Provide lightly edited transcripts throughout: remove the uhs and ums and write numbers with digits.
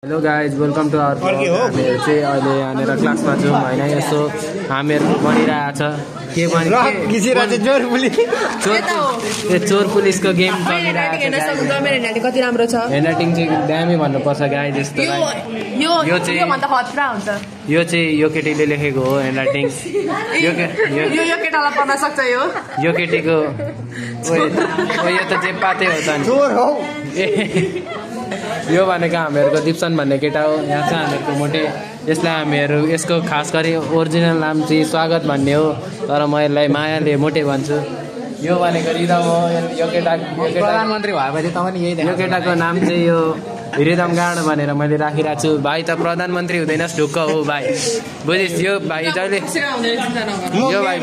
Hello guys welcome to our blog. हामीहरू चाहिँ अहिले यहाँनिर क्लासमा छौँ होइन। यसो हामीहरूको बनिरहेछ के चोर पुलिसको गेम चलिरहेछ। कति राम्रो छ ह्यान्डराइटिङ चाहिँ दामी भन्नुपर्छ गाइज। यस्तो यो चाहिँ यो केटीले लेखेको हो ह्यान्डराइटिङ। यो केटालाई पढ्न सक्छ यो केटीको यो त जेपाते हो त यो भनेको हामीहरूको दिप्सन भन्ने केटा हो। यहाँ चाहिँ हामीहरूको मोटे यसलाई हामीहरू यसको खास गरी ओरिजिनल नाम चाहिँ स्वागत भन्ने हो, तर म यसलाई मायाले मोटे भन्छु। यो भनेको रिदम हो। यो केटा प्रधानमन्त्री भएपछि त पनि यही। यो केटाको नाम चाहिँ यो रिदम गाड भनेर मैले राखिरहेको छु। भाइ त प्रधानमन्त्री हुँदैनस् ढुक्क हो भाइ, बुझिस्। यो भाइ जहिले यो भाइ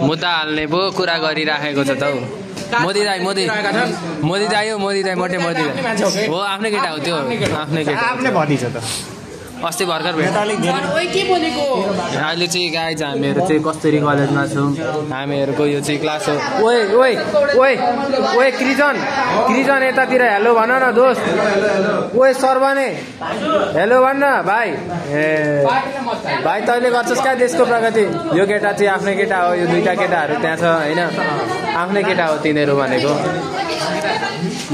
मुद्दा हाल्ने पो कुरा गरिराखेको छ त हौ। मोदी दाई मोदी दाई हो। मोदी दाई मोटे मोदी दाई हो। आफ्नै केटा हो त्यो, आफ्नै केटा अस्ति भर्खर भेट। अहिले चाहिँ गाइज हामीहरू चाहिँ कस्तुरी कलेजमा छौँ। हामीहरूको यो चाहिँ क्लास हो। ओए ओए ओए ओए क्रिजन यतातिर हेलो भन न दोस्त। ओए सर्वने हेलो भन्न भाइ। ए भाइ तैँले गर्छस् क्या देशको प्रगति। यो केटा चाहिँ आफ्नै केटा हो। यो दुईवटा केटाहरू त्यहाँ छ होइन, आफ्नै केटा हो तिनीहरू भनेको।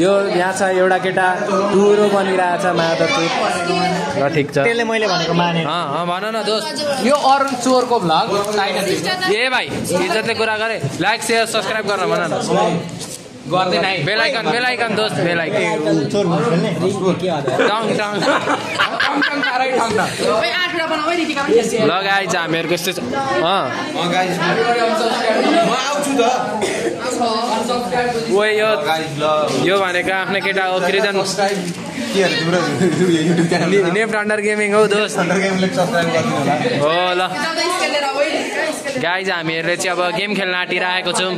यो यहाँ छ एउटा केटा टुरो बनिरहेछ माधव। ल ठिक छ, मैले भनेको माने। भन न दोस्त। यो अरुण चोरको भ्लग ए भाइ इज्जतले कुरा गरे। लाइक सेयर सब्सक्राइब गर्न भन न। गर्दैन है। बेलायकन दोस्त बेलायकन। ल गाइज हामीहरूको यस्तो यो भनेको आफ्नै केटा हो क्रिजन। नेफ्ट अन्डर गेमिङ हो दोस्त हो। ल गाइज हामीहरूले चाहिँ अब गेम खेल्न आँटिरहेको छौँ।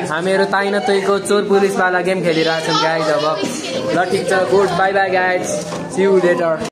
हामीहरू ताइन तैको चोर पुलिसवाला गेम खेलिरहेछौँ गाइज अब। ल ठिक छ, goodbye bye guys, see you letter.